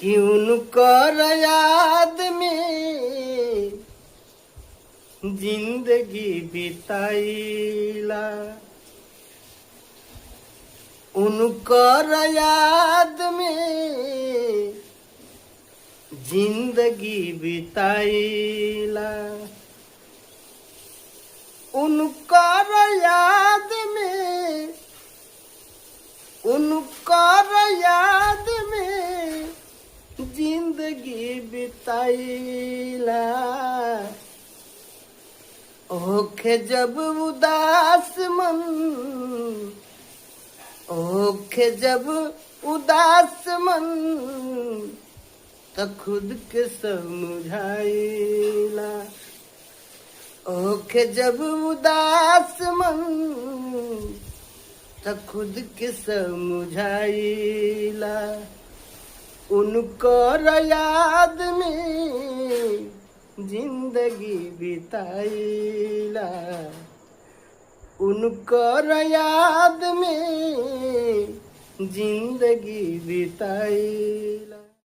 कि उनकर याद में जिंदगी बिताइला, उनकर याद में जिंदगी बिताइला, उनकर याद में, उनकर याद में जिंदगी बिताइला। ओखे जब उदास मन, ओखे जब उदास मन, त खुद के समझाइला। ओखे जब उदास मन, त खुद के समझाइला। उनकर याद में जिंदगी बिताइला, उनकर याद में जिंदगी बिताइला।